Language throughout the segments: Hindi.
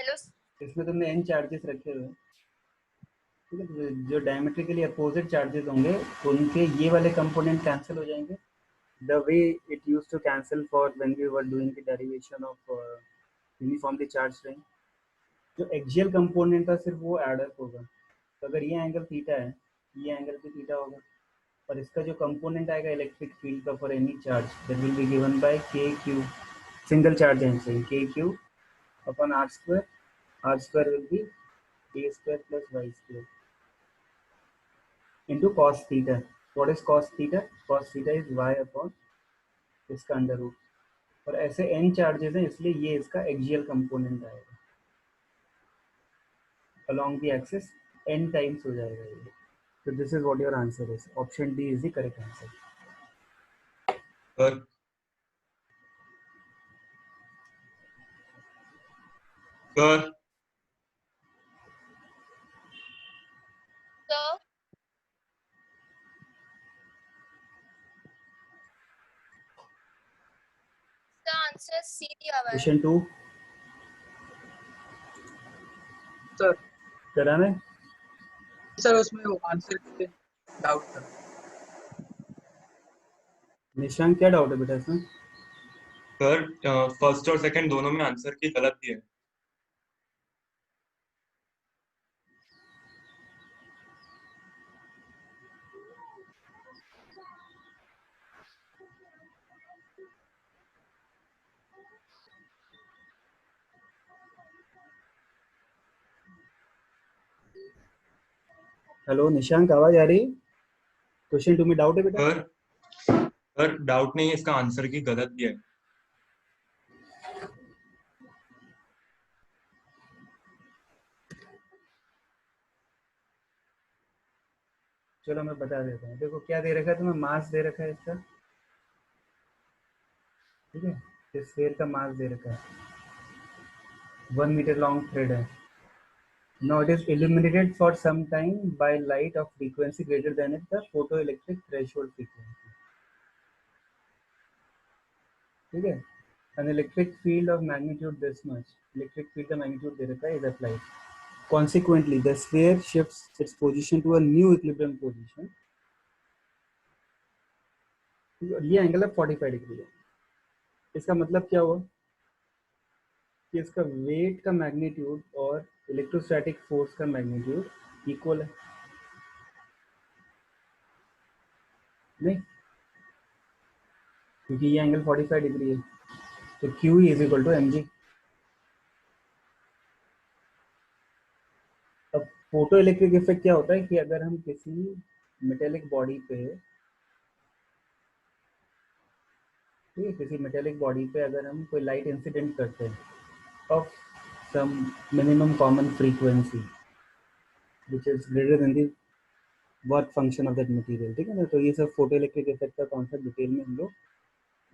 हेलो। इसमें तुमने n चार्जेस रखे हुए हैं, ठीक है। तो जो डायमेट्रिकली अपोजिट चार्जेस होंगे उनके ये वाले कंपोनेंट कैंसिल हो जाएंगे, the way it used to cancel for when we were doing the derivation of uniformly charge ring. जो एक्सियल कंपोनेंट था सिर्फ वो ऐड अप होगा। तो अगर ये एंगल थीटा है, ये एंगल भी थीटा होगा, और इसका जो कंपोनेंट आएगा इलेक्ट्रिक फील्ड का for any charge that will be given by K Q, single charge and K Q upon R square. R square will be a square plus y square into cos theta. What is cos theta? Cos theta is y upon इसका अंडर रूट। और ऐसे n चार्जेस हैं इसलिए ये इसका एक्सियल कंपोनेंट आएगा along the axis n times हो जाएगा ये। So this is what your answer is. Option D is the correct answer. Sir sir तो इसका आंसर सी दिया हुआ है। Question 2 सर कराना है? सर उसमें आंसर के डाउट था। निशांक क्या डाउट है बेटा इसमें? सर फर्स्ट और सेकंड दोनों में आंसर की गलत दिए। हेलो निशांक, आवाज आ रही है? क्वेश्चन 2 में डाउट है बेटा? सर डाउट नहीं है, इसका आंसर की गलत दिया है। चलो मैं बता देता हूँ। देखो क्या दे रखा है तुम्हें, मास दे रखा है इसका, ठीक है। इस स्फीयर का मास दे रखा है, 1 मीटर लॉन्ग थ्रेड है। Now it is illuminated for some time by light of frequency greater than the photoelectric threshold frequency, ठीक है। An electric field of magnitude this much, electric field का magnitude दे रखा है, is applied. Consequently, the sphere shifts its position to a new equilibrium position. ये एंगल है 45 डिग्री है। इसका मतलब क्या हुआ कि इसका वेट का मैग्नीट्यूड और इलेक्ट्रोस्टैटिक फोर्स का मैग्नीट्यूड इक्वल है, नहीं? क्योंकि ये एंगल 45 डिग्री है, तो Q is equal to mg। अब फोटो इलेक्ट्रिक इफेक्ट क्या होता है कि अगर हम किसी मेटेलिक बॉडी पे, ठीक है, किसी मेटेलिक बॉडी पे अगर हम कोई लाइट इंसिडेंट करते हैं of some minimum common frequency which is greater than the work function of that material, ठीक है ना। तो ये सब फोटो इलेक्ट्रिक इफेक्ट का कॉन्सेप्ट डिटेल में हम लोग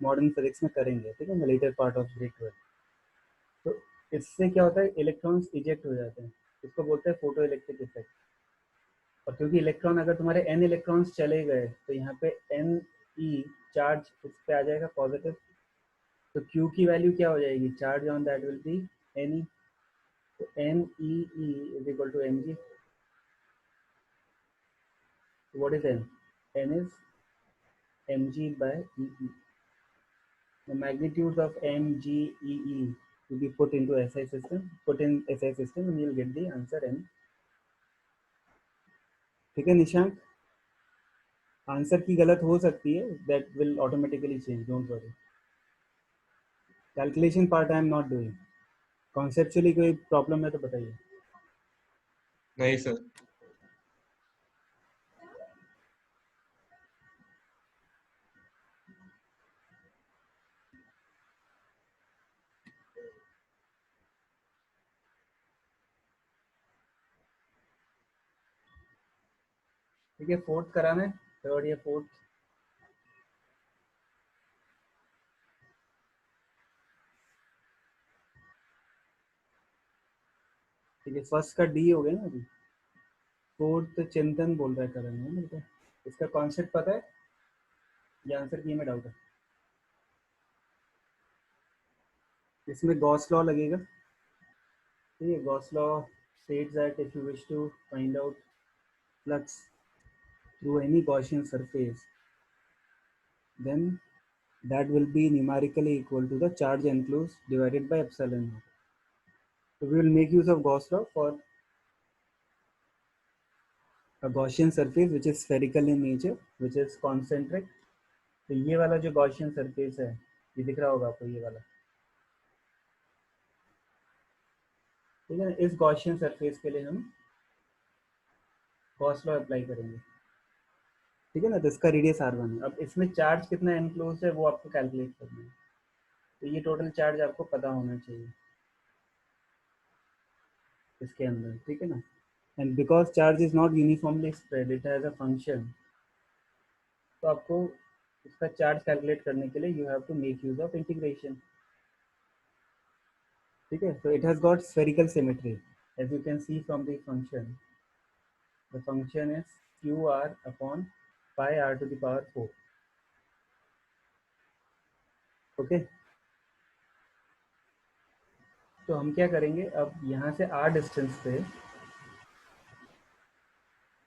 मॉडर्न फिजिक्स में करेंगे, ठीक है ना, लेटर पार्ट ऑफ ग्रेड 12। तो इससे क्या होता है, इलेक्ट्रॉन्स इजेक्ट हो जाते हैं, इसको बोलते हैं फोटो इलेक्ट्रिक इफेक्ट। और क्योंकि इलेक्ट्रॉन, अगर तुम्हारे n इलेक्ट्रॉन्स चले गए तो यहाँ पे n e चार्ज उस पे आ जाएगा पॉजिटिव, तो Q की वैल्यू क्या हो जाएगी, charge on that will be Ne। तो NeE is equal to mg। What is n? n is mg by E। The magnitudes of mgee to be put into SI system, put in SI system and you'll get the answer n। ठीक है निशांक, आंसर की गलत हो सकती है, that will automatically change, don't worry. Calculation part I am not doing. Conceptually कोई प्रॉब्लम है तो बताइए। नहीं सर। ठीक है, फोर्थ कराना है, थर्ड या फोर्थ? ठीक है, फर्स्ट का डी हो गया ना अभी, फोर्थ चिंतन बोल रहा है करण है मेरे को। इसका कॉन्सेप्ट पता है या आंसर की में डाउट है? इसमें गॉस लॉ लगेगा, ठीक है, Gauss law states that if you wish to find out flux through any Gaussian surface, then that will be numerically equal to the charge enclosed divided by epsilon naught. So we will make use of Gauss law for a Gaussian surface which is spherical in nature, which is concentric. तो ये वाला जो Gaussian surface है, ये दिख रहा होगा आपको, ये वाला, ठीक है। इस Gaussian surface के लिए हम Gauss law अप्लाई करेंगे, ठीक है ना। तो इसका रेडियस r1 है। अब इसमें चार्ज कितना एनक्लोज है वो आपको कैलकुलेट करना है। तो ये टोटल चार्ज आपको पता होना चाहिए इसके अंदर, ठीक है ना। And because charge is not uniformly spread, it has a function, तो आपको इसका चार्ज कैलकुलेट करने के लिए you have to make use of integration, ठीक है। तो it has got spherical symmetry as you can see from the function. The function is Q R upon pi are to the power 4, okay. तो हम क्या करेंगे, अब यहाँ से r डिस्टेंस पे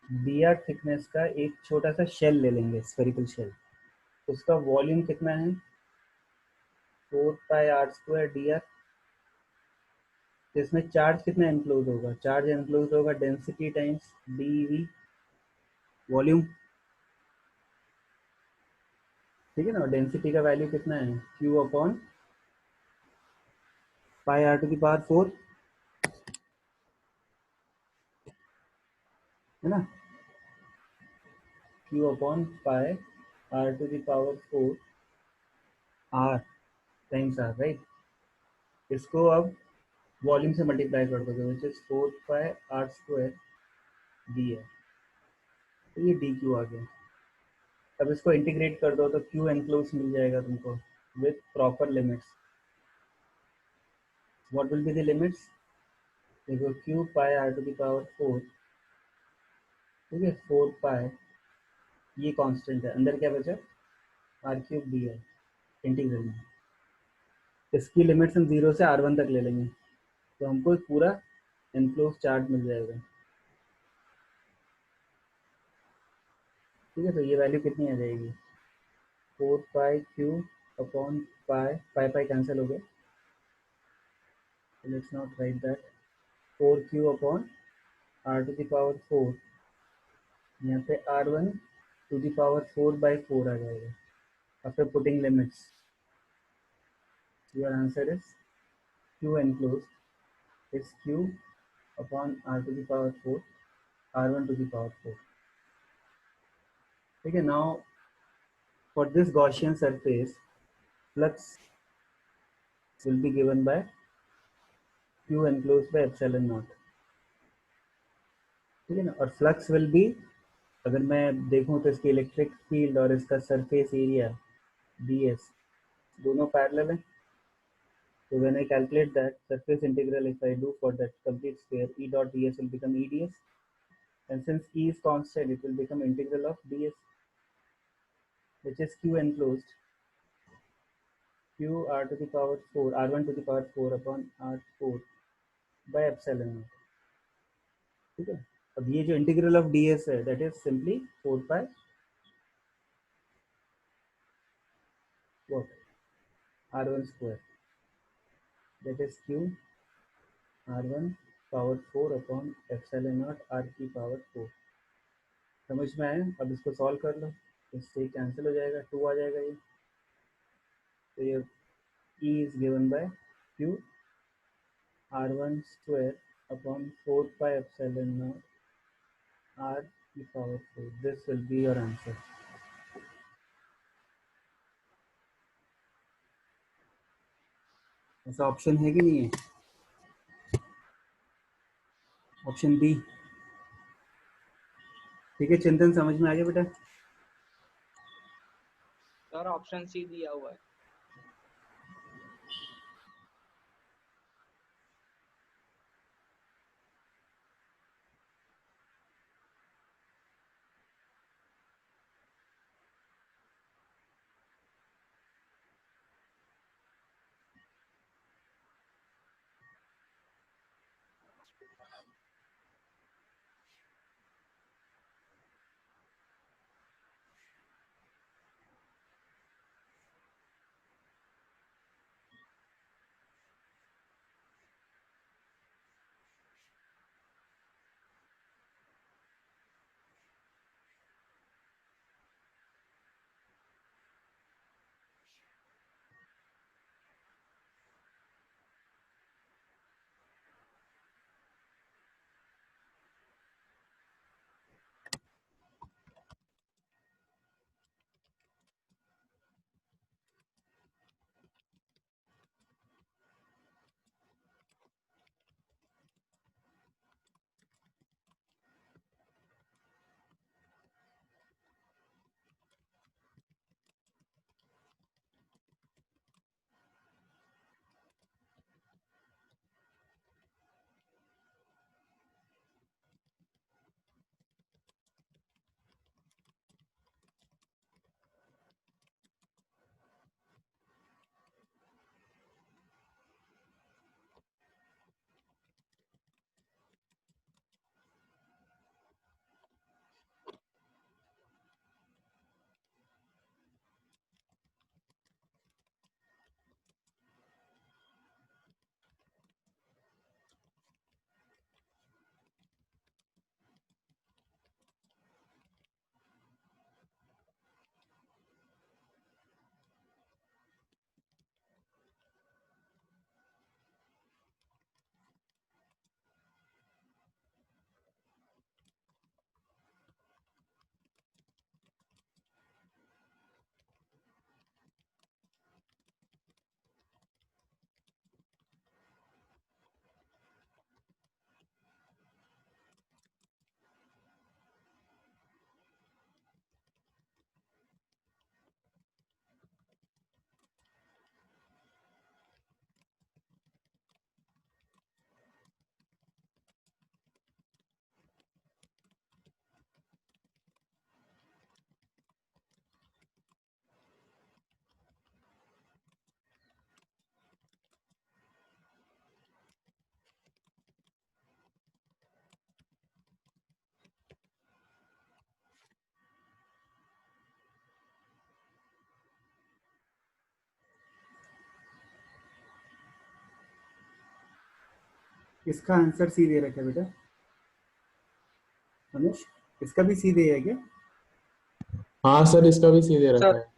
br थिकनेस का एक छोटा सा शेल ले लेंगे, स्फेरिकल शेल। उसका वॉल्यूम कितना है, 4 pi R square D R. इसमें चार्ज कितना एनक्लोज होगा, चार्ज एनक्लोज होगा density times D V volume, ठीक है ना। डेंसिटी का वैल्यू कितना है, Q upon pi are to the power 4, है ना। Q upon pi are to the power 4 R times R, right. इसको अब वॉल्यूम से मल्टीप्लाई कर दोगे, which is 4 pi R square D है। तो ये डी क्यू आ गया। अब इसको इंटीग्रेट कर दो तो क्यू एनक्लोज मिल जाएगा तुमको with proper limits. What will be the limits, देखो q pi are to the power 4, ठीक है, 4 पाई, ये कांस्टेंट है, अंदर क्या बचा, आर क्यूब डी है इंटीग्रल में। इसकी लिमिट्स हम 0 से r1 तक ले लेंगे, तो हमको पूरा एनक्लोज चार्ज मिल जाएगा, ठीक है। तो ये वैल्यू कितनी आ जाएगी, 4 pi Q upon pi, pi pi cancel हो गया, let's not write that, 4 Q upon R to the power 4, यहाँ पे r1 to the power 4 by 4 आ जाएगा। After putting limits your answer is q enclosed is q upon r to the power 4 r1 to the power 4, ठीक है। Now for this Gaussian surface, flux will be given by q enclosed by epsilon naught, ठीक है ना। और फ्लक्स विल बी, अगर मैं देखूं तो इसकी इलेक्ट्रिक फील्ड और इसका सरफेस एरिया ds दोनों पैरेलल है। So when I calculate that surface integral, if I do for that complete sphere, E dot ds will become eds, and since E is constant, it will become integral of ds, which is q enclosed q r to the power 4 r1 to the power 4 upon r4 by epsilon naught, ठीक है। अब ये जो इंटीग्रल ऑफ ds है, that is simply 4 pi what r1 square, that is q r1 power 4 upon epsilon not r की पावर 4। समझ में आया। अब इसको सॉल्व कर लो, इससे कैंसिल हो जाएगा, 2 आ जाएगा ये। तो ये E is given by q r1 square upon 4 pi epsilon naught r की power 4। This will be your answer। ऐसा ऑप्शन है कि नहीं है, ऑप्शन बी, ठीक है। चिंतन समझ में आ गया बेटा। सर ऑप्शन सी दिया हुआ है। इसका आंसर सी दे रखा है बेटा मनुष, इसका भी सी दे है क्या? हाँ सर, इसका भी सीधे रखा सर है।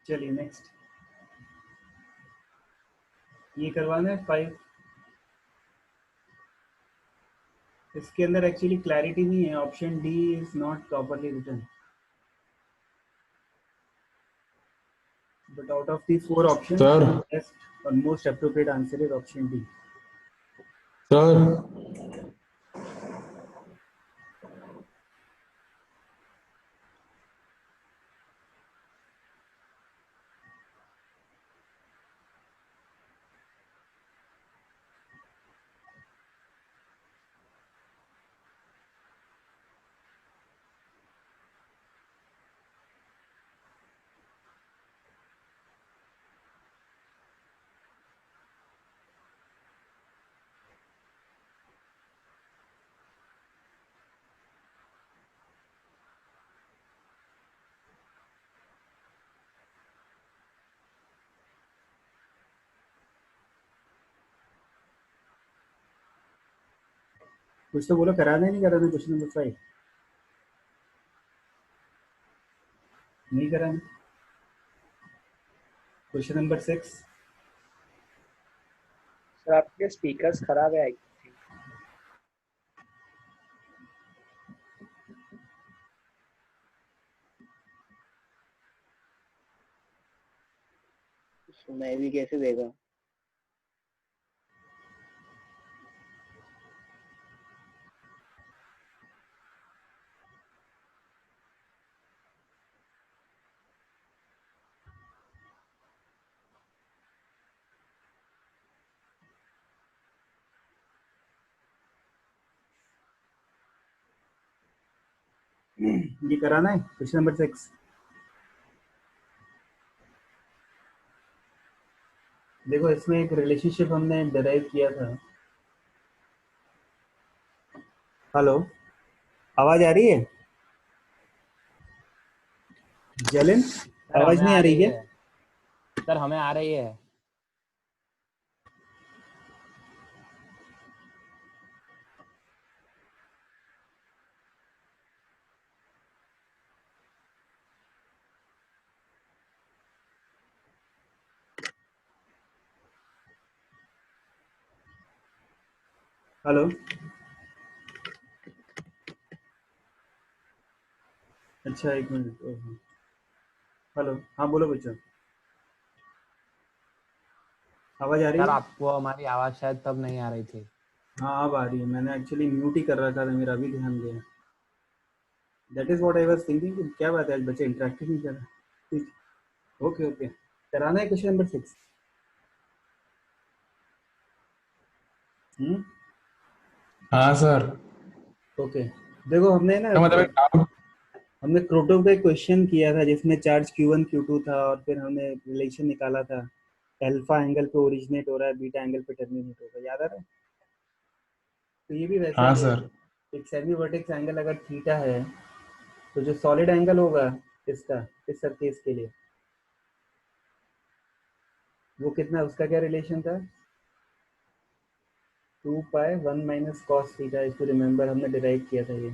चलिए नेक्स्ट, ये करवाना है 5। इसके अंदर एक्चुअली क्लैरिटी नहीं है, option D is not properly written, but out of the 4 option sir best और most appropriate answer is option D. Sir कुछ तो बोलो, कराना है नहीं कराना? क्वेश्चन नंबर 5 नहीं कराना? क्वेश्चन नंबर 6 सर आपके स्पीकर्स खराब है। मैं भी कैसे देगा? ये कराना है क्वेश्चन नंबर 6। देखो इसमें एक रिलेशनशिप हमने डिराइव किया था। हेलो, आवाज आ रही है? जलिन, सर आवाज हमें नहीं आ आ रही रही क्या? है। सर हमें आ रही है। हेलो, अच्छा एक मिनट। हेलो, हाँ बोलो बच्चों, आवाज आ रही सर है? आपको हमारी आवाज शायद तब नहीं आ रही थी। हाँ अब आ रही है, मैंने एक्चुअली म्यूट ही कर रखा था, मेरा अभी ध्यान गया। That is what I was thinking कि क्या बात है आज बच्चे इंटरेक्टिव नहीं कर रहे। ठीक, ओके ओके, कराना है क्वेश्चन नंबर 6। हाँ सर। ओके, देखो हमने ना तो मतलब एक डाउट। हमने क्रोटो पे क्वेश्चन किया था जिसमें चार्ज Q1 Q2 था, और फिर हमने रिलेशन निकाला था, अल्फा एंगल पे ओरिजिनेट हो रहा है, बीटा एंगल पे टर्मिनेट होगा, याद आ रहा है? तो ये भी वैसा हाँ ही है। सर। एक सेमी वर्टेक्स एंगल अगर थीटा है, तो जो सॉलिड एंगल होगा इसका, इस सरफेस के लिए, वो कितना, उसका क्या रिलेशन था? 2 पाई 1 माइनस कॉस थीटा। इसको रिमेंबर, हमने डिराइव किया था ये।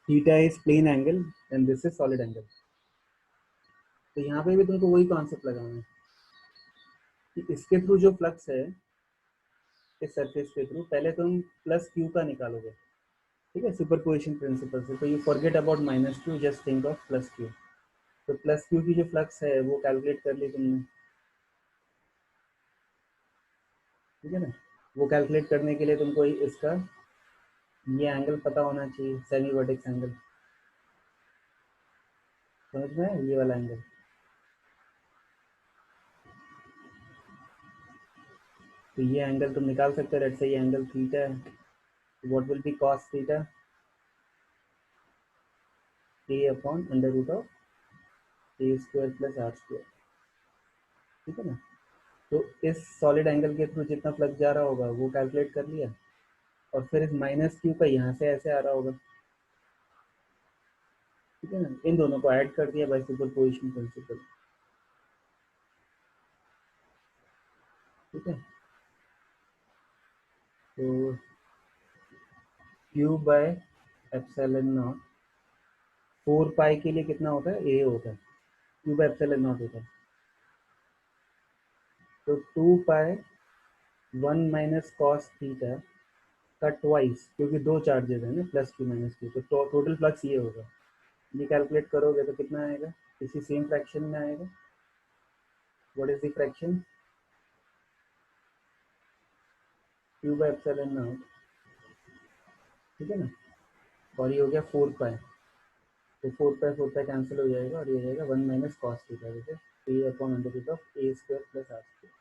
Theta is plane angle and this is solid angle. तो यहाँ पे भी तुमको वही कॉन्सेप्ट लगाना है कि इसके थ्रू जो फ्लक्स है इस सरफेस के थ्रू, पहले तुम प्लस क्यू का निकालोगे, ठीक है, सुपरपोजिशन प्रिंसिपल से। तो you forget about minus Q, just think of plus Q. तो प्लस क्यू की जो फ्लक्स है वो कैलकुलेट कर ली तुमने, ठीक है ना? वो कैलकुलेट करने के लिए तुमको इसका ये एंगल पता होना चाहिए, सेमी वर्टेक्स एंगल, समझ में आया? ये वाला एंगल। तो ये एंगल तुम निकाल सकते हो, लेट्स से ये एंगल थीटा है, what will be cos theta? a upon under root of a square plus R square, ठीक है ना? तो इस सॉलिड एंगल के थ्रू जितना फ्लक्स जा रहा होगा वो कैलकुलेट कर लिया, और फिर इस माइनस क्यू का यहाँ से ऐसे आ रहा होगा, ठीक है ना। इन दोनों को ऐड कर दिया बाय सुपरपोजिशन प्रिंसिपल, ठीक है। तो क्यू बाय एप्सिलॉन नॉट 4 पाई के लिए कितना होता है, ए होता है, क्यू बाय एप्सिलॉन नॉट होता है। तो 2 पाई 1 माइनस कॉस थीटा का ट्वाइस, क्योंकि दो चार्जेस है ना, प्लस क्यू माइनस क्यू, तो टोटल फ्लक्स ये होगा। ये कैलकुलेट करोगे तो कितना आएगा, इसी सेम फ्रैक्शन में आएगा। What is the fraction, Q by epsilon not, ठीक है ना। और ये हो गया 4 पाई, तो 4 पाई कैंसिल हो जाएगा और ये हो जाएगा 1 minus cos theta, which is a upon under root of a square plus r square.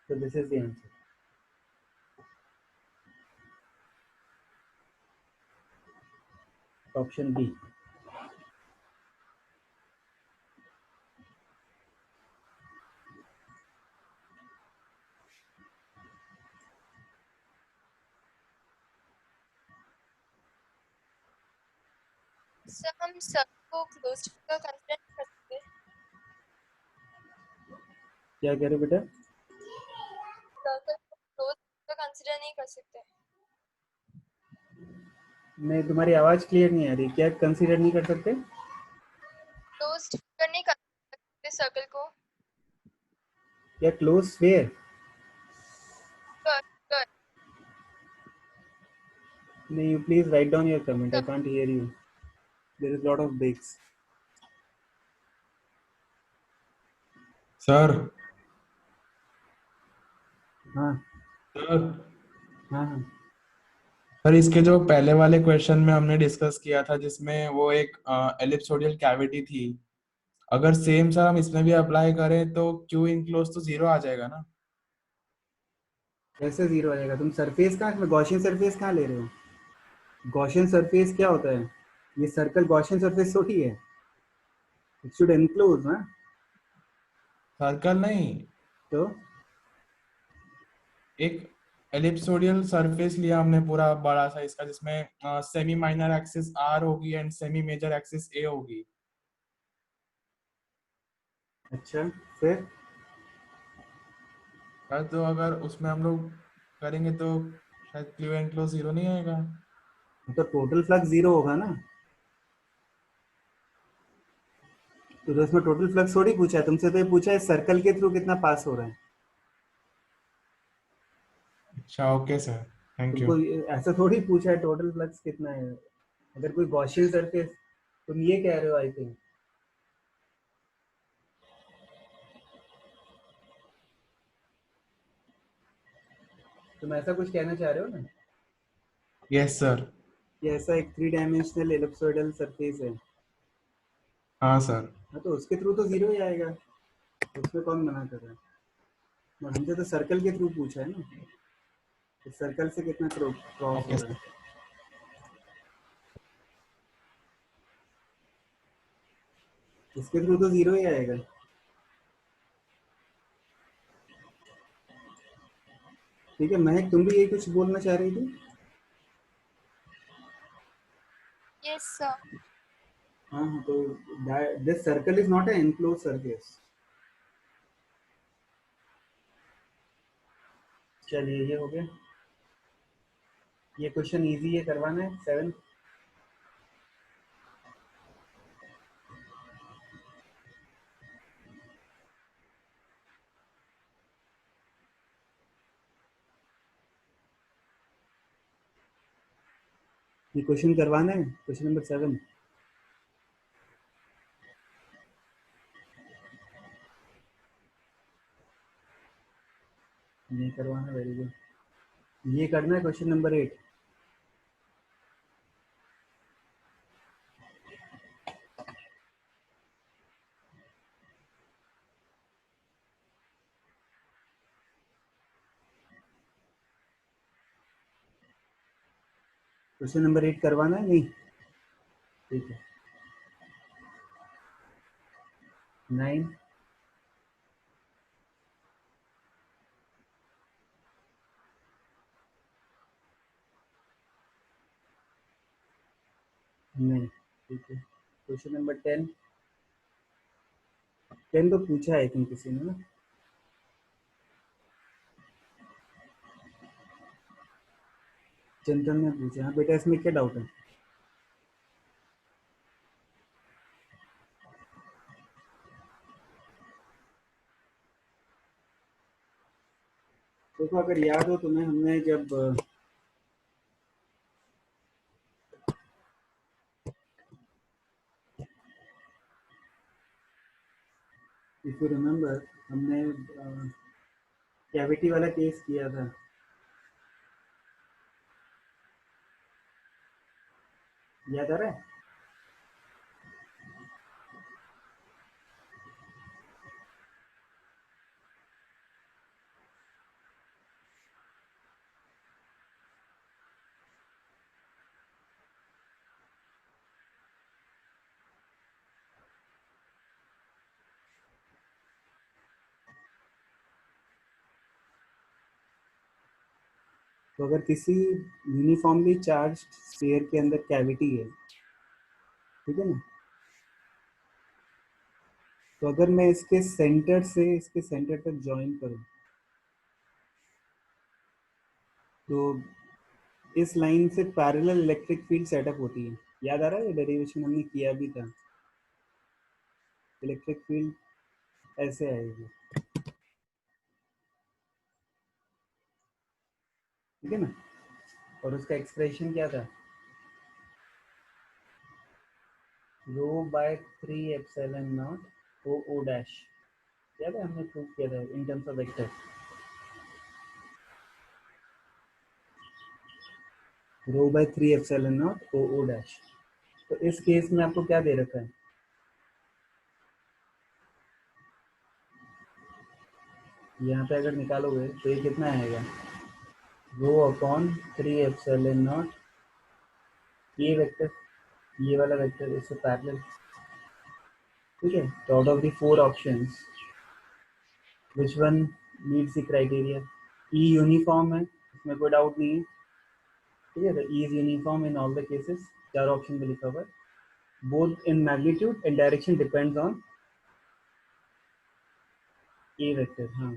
So this is the answer. Option B. Sir हम सर्कल को क्लोज्ड का कंसीडर कर सकते, क्या कह रहे हो बेटा, सर्कल को क्लोज्ड का कंसीडर नहीं कर सकते। नहीं तुम्हारी आवाज क्लियर नहीं आ रही, क्या कंसीडर नहीं कर सकते, क्लोज्ड फिगर नहीं कर सकते सर्कल को। क्या क्लोज स्फीयर, कर कर नहीं, you please write down your comment, I can't hear you, there is lot of breaks. Sir हाँ सर हाँ हाँ, सर इसके जो पहले वाले क्वेश्चन में हमने डिस्कस किया था जिसमें वो एक एलिप्सोडियल कैविटी थी, अगर सेम सर हम इसमें भी अप्लाई करें तो क्यू इनक्लोज तो 0 आ जाएगा ना। कैसे जीरो आ जाएगा, तुम सरफेस कहाँ, गॉसियन सरफेस कहाँ ले रहे हो, गॉसियन सरफेस क्या होता है, ये सर्कल गॉसियन सरफेस थोड़ी है, इट शुड एनक्लोज ना। सर्कल नहीं, तो एक एलिप्सोडियल सरफेस लिया हमने पूरा बड़ा सा इसका, जिसमें सेमी माइनर एक्सिस आर होगी एंड सेमी मेजर एक्सिस ए होगी। अच्छा, फिर सर तो अगर उसमें हम लोग करेंगे तो शायद क्यू इनक्लोज 0 नहीं आएगा। तो टोटल फ्लक्स जीरो होगा ना, तो इसमें टोटल फ्लक्स थोड़ी पूछा है तुमसे, तो ये पूछा है सर्कल के थ्रू कितना पास हो रहा है। अच्छा ओके सर, थैंक यू। तुमको ऐसा थोड़ी पूछा है टोटल फ्लक्स कितना है, अगर कोई गॉसियन सरफेस, तुम ये कह रहे हो आई थिंक, तुम ऐसा कुछ कहना चाह रहे हो ना, यस सर। कि ऐसा एक 3 डायमेंशनल एलिप्सोइडल सरफेस है, हाँ सर। हाँ तो उसके थ्रू तो जीरो ही आएगा, उसमें कौन मना कर रहा है, और हमसे तो सर्कल के थ्रू पूछा है ना, तो सर्कल से कितना क्रॉस हो ओके रहा है, इसके थ्रू तो जीरो ही आएगा। ठीक है महक, तुम भी यही कुछ बोलना चाह रही थी। Yes sir. हाँ हाँ, तो this circle is not a enclose surface. चलिए ये हो गया, ये क्वेश्चन इजी है, करवाना है 7। ये क्वेश्चन करवाना है, क्वेश्चन नंबर 7। नहीं करवाना, वेरी गुड। ये करना है क्वेश्चन नंबर 8। क्वेश्चन नंबर 8 करवाना है, नहीं ठीक है। 9 नहीं, ठीक है। क्वेश्चन नंबर 10 तो पूछा है थिंक किसी ने ना। चिंतन ने पूछा। हाँ बेटा, इसमें क्या डाउट है? देखो अगर याद हो तुम्हें, हमने जब इफ यू रिमेम्बर, हमने कैविटी वाला केस किया था। याद आ रहा है? तो अगर किसी यूनिफॉर्मली चार्ज स्फीयर के अंदर कैविटी है, ठीक है ना, तो अगर मैं इसके सेंटर से इसके सेंटर तक ज्वाइन करूं, तो इस लाइन से पैरेलल इलेक्ट्रिक फील्ड सेटअप होती है। याद आ रहा है? ये डेरिवेशन हमने किया भी था। इलेक्ट्रिक फील्ड ऐसे आएगी, ठीक है ना, और उसका एक्सप्रेशन क्या था? Rho by 3 epsilon naught o o dash. याद है? हमने प्रूव किया था in terms of vector. Rho by 3 epsilon naught o o dash. तो इस केस में आपको क्या दे रखा है? यहाँ पे अगर निकालोगे तो ये कितना आएगा? रो अपॉन 3 एप्सिलॉन नॉट, ये वेक्टर, ये वाला वेक्टर इससे पैरेलल, ठीक है। तो out of the 4 options which one meets the criteria? E uniform है, इसमें कोई डाउट नहीं है, ठीक है। तो E is uniform in all the cases. 4 option में लिखा हुआ है। Both in magnitude and direction depends on a vector. हाँ,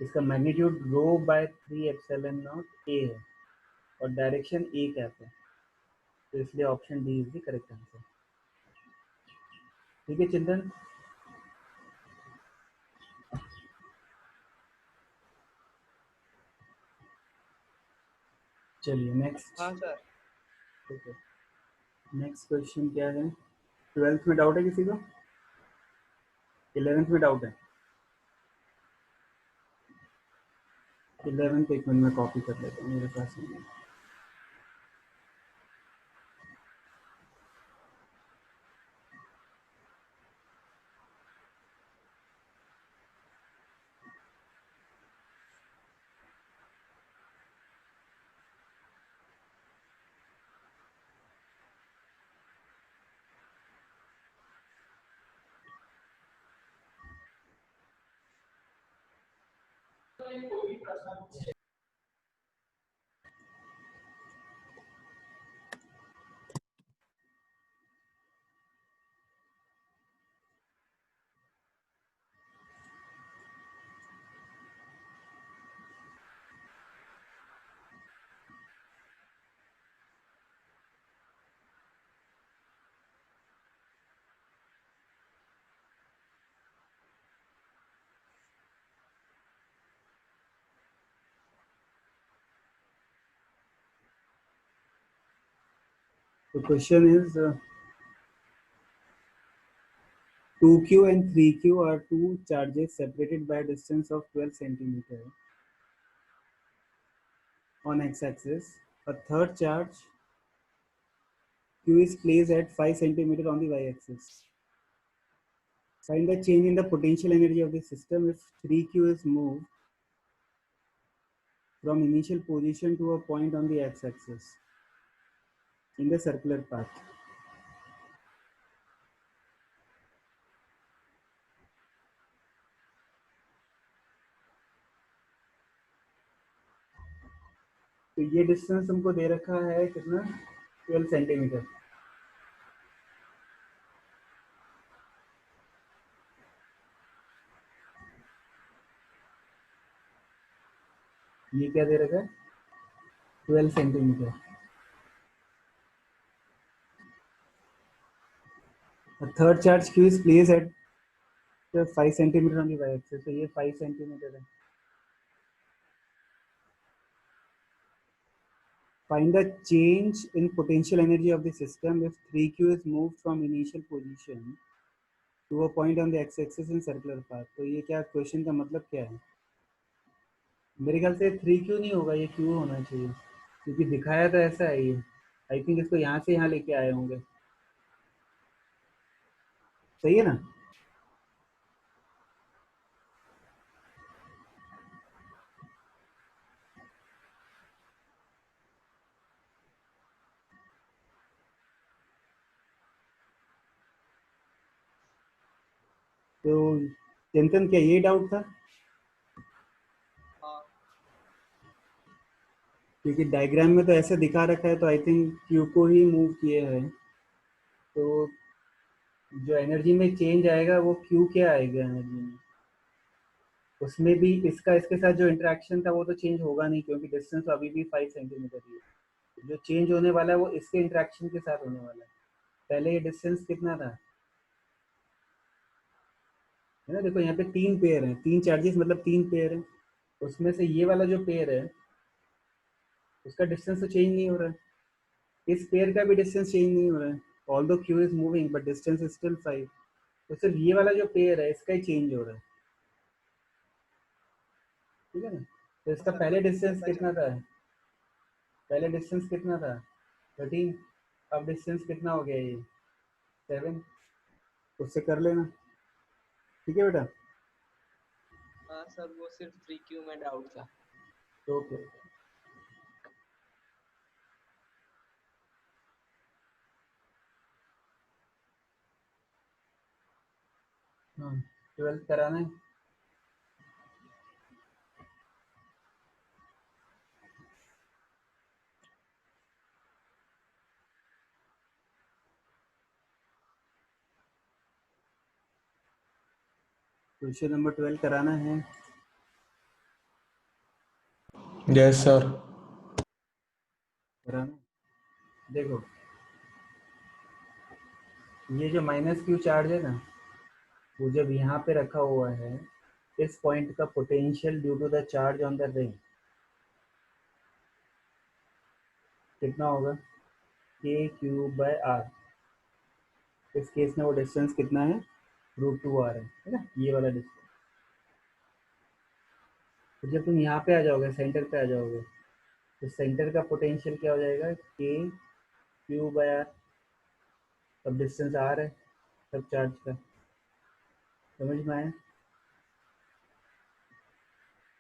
इसका magnitude rho by 3 epsilon not a है और डायरेक्शन ए कैप है, तो इसलिए option D is the correct answer. ठीक है चिल्ड्रन? चलिए नेक्स्ट। हाँ सर। ठीक है, नेक्स्ट क्वेश्चन क्या है? 12th में डाउट है किसी को? 11th में डाउट है? 11th एक मिनट में कॉपी कर लेता हूँ, मेरे पास नहीं है। The question is 2q and 3q are two charges separated by a distance of 12 centimeter on x-axis. A third charge q is placed at 5 centimeter on the y-axis. Find the change in the potential energy of the system if 3q is moved from initial position to a point on the x-axis in the circular path. तो ये डिस्टेंस हमको दे रखा है कितना? 12 सेंटीमीटर। ये क्या दे रखा है 12 centimetre. Third charge Q is placed at 5 centimetre on the y axis, तो ये 5 सेंटीमीटर है। Find the change in potential energy of the system if 3Q is moved from initial position to a point on the x-axis in circular path। तो ये क्या क्वेश्चन का मतलब क्या है? मेरे ख्याल से 3Q नहीं होगा, ये Q होना चाहिए क्योंकि दिखाया तो ऐसा है ये। आई थिंक इसको यहाँ से यहाँ लेके आए होंगे, सही है ना? तो चिंतन क्या ये डाउट था? हाँ क्योंकि डायग्राम में तो ऐसे दिखा रखा है, तो आई थिंक Q को ही मूव किए हैं, तो जो एनर्जी में चेंज आएगा वो Q क्या आएगा एनर्जी में? उसमें भी इसका इसके साथ जो इंटरेक्शन था वो तो चेंज होगा नहीं क्योंकि डिस्टेंस अभी भी 5 सेंटीमीटर ही है। जो चेंज होने वाला है वो इसके इंटरेक्शन के साथ होने वाला है। पहले ये डिस्टेंस कितना था, है ना? देखो यहाँ पे 3 पेयर हैं, 3 चार्जेस मतलब 3 पेयर हैं। उसमें से ये वाला जो पेयर है उसका डिस्टेंस तो चेंज नहीं हो रहा है, इस पेयर का भी डिस्टेंस चेंज नहीं हो रहा है। Although Q is moving but distance is still 5। तो सिर्फ ये वाला जो पेयर है इसका ही चेंज हो रहा है, ठीक है ना? तो इसका पहले डिस्टेंस कितना था? पहले डिस्टेंस कितना था 13, अब डिस्टेंस कितना हो गया ये 7। उससे कर लेना, ठीक है बेटा? हाँ सर, वो सिर्फ 3Q में डाउट था। ओके। हाँ 12th कराना है। क्वेश्चन नंबर 12 कराना है। Yes sir. कराना है। देखो ये जो -Q चार्ज है ना, वो जब यहाँ पे रखा हुआ है, इस पॉइंट का potential due to the charge on the ring कितना होगा? KQ/R। इस केस में वो डिस्टेंस कितना है? √2R है ना, ये वाला डिस्टेंस। तो जब तुम यहाँ पे आ जाओगे, सेंटर पे आ जाओगे, तो सेंटर का पोटेंशियल क्या हो जाएगा? KQ/R। अब डिस्टेंस R है सब चार्ज का, समझ में आया?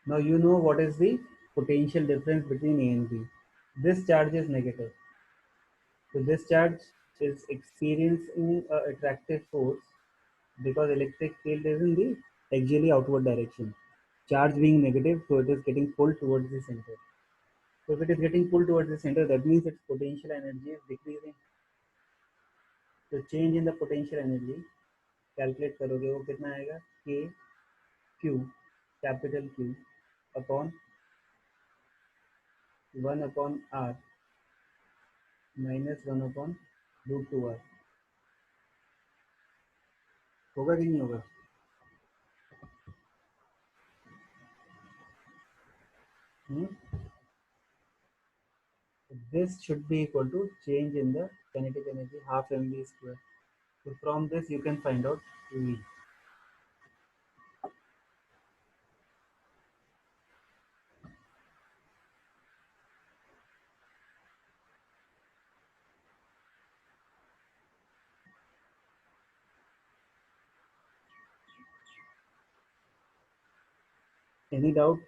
Now you know what is the potential difference between A and B. This charge is negative. So this charge is experiencing a attractive force because electric field is in the axially outward direction. Charge being negative, so it is getting pulled towards the center. So if it is getting pulled towards the center, that means its potential energy is decreasing. So change in the potential energy, calculate करोगे वो कितना आएगा? K Q, capital Q upon 1/R -1/√2R। होगा कि नहीं होगा? This should be equal to change in the kinetic energy half mv square. So from this you can find out V. Any doubt?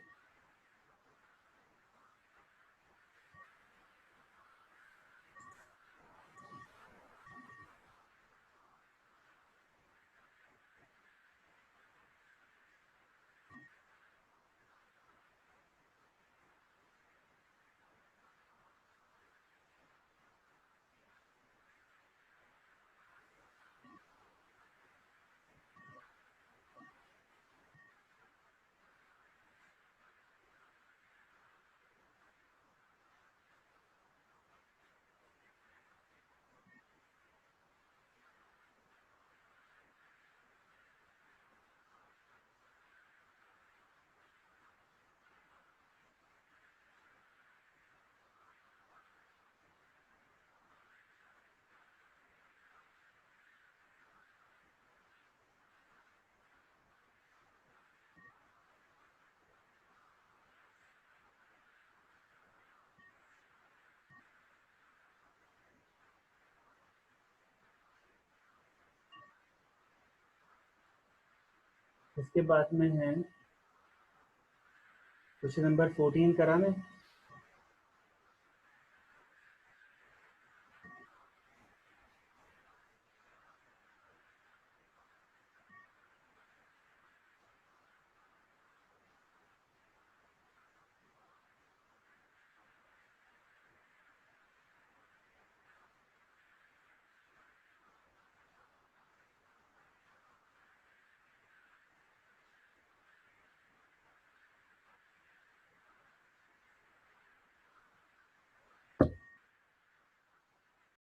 उसके बाद में है क्वेश्चन नंबर 14 कराने।